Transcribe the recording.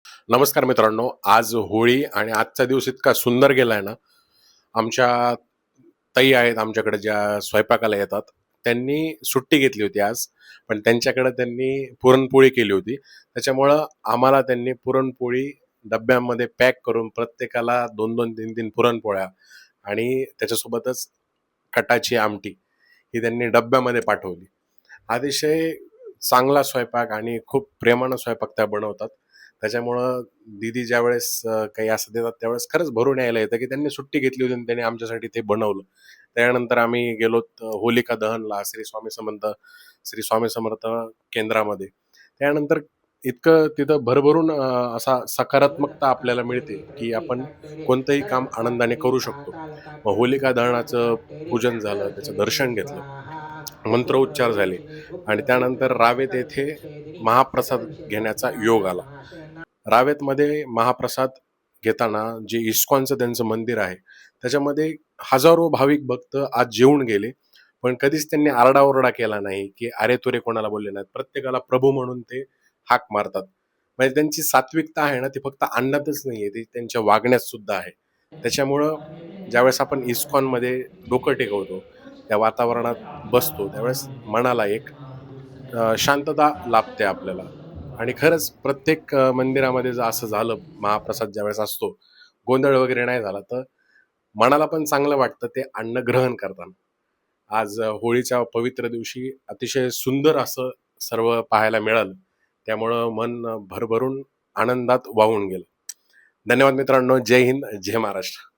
नमस्कार मित्रांनो, आज होळी आणि आजचा दिवस इतका सुंदर गेलाय ना. आमच्या ताई आहेत आमच्याकडे ज्या स्वयंपाकाला येतात. त्यांनी सुट्टी घेतली होती आज. पण त्यांच्याकडे त्यांनी पुरणपोळी केली होती. त्याच्यामुळं आम्हाला त्यांनी पुरणपोळी डब्यामध्ये पॅक करून प्रत्येकाला 2-2, 3-3 पुरणपोळ्या आणि त्याच्यासोबतच कटाची आमटी ही त्यांनी डब्यामध्ये पाठवली. अतिशय चांगला स्वयंपाक आणि खूप प्रेमानं स्वयंपाक त्या बनवतात. त्याच्यामुळं दीदी ज्यावेळेस काही असं देतात त्यावेळेस खरंच भरून यायला येतं, की त्यांनी सुट्टी घेतली होती आणि त्यांनी आमच्यासाठी ते बनवलं. त्यानंतर आम्ही गेलोत होलिका दहनला श्री स्वामी समर्थ केंद्रामध्ये. त्यानंतर इतकं तिथं भरभरून असा सकारात्मकता आपल्याला मिळते, की आपण कोणतंही काम आनंदाने करू शकतो. मग होलिका दहनाचं पूजन झालं, त्याचं दर्शन घेतलं, मंत्रोच्चार झाले आणि त्यानंतर रावेत येथे महाप्रसाद घेण्याचा योग आला. रावेतमध्ये महाप्रसाद घेताना जे इस्कॉनचं त्यांचं मंदिर आहे, त्याच्यामध्ये हजारो भाविक भक्त आज जेवून गेले. पण कधीच त्यांनी आरडाओरडा केला नाही, की अरे-तुरे कोणाला बोलले नाहीत. प्रत्येकाला प्रभू म्हणून ते हाक मारतात. म्हणजे त्यांची सात्विकता आहे ना, ती फक्त अन्नातच नाहीये, ती त्यांच्या वागण्यात सुद्धा आहे. त्याच्यामुळं ज्यावेळेस आपण इस्कॉनमध्ये डोकं टेकवतो, त्या वातावरणात बसतो, त्यावेळेस मनाला एक शांतता लाभते आपल्याला. आणि खरंच प्रत्येक मंदिरामध्ये जर असं झालं, महाप्रसाद ज्यावेळेस असतो, गोंधळ वगैरे नाही झाला, तर मनाला पण चांगलं वाटतं ते अन्न ग्रहण करताना. आज होळीच्या पवित्र दिवशी अतिशय सुंदर असं सर्व पाहायला मिळालं. त्यामुळं मन भरभरून आनंदात वाहून गेलं. धन्यवाद मित्रांनो. जय हिंद, जय महाराष्ट्र.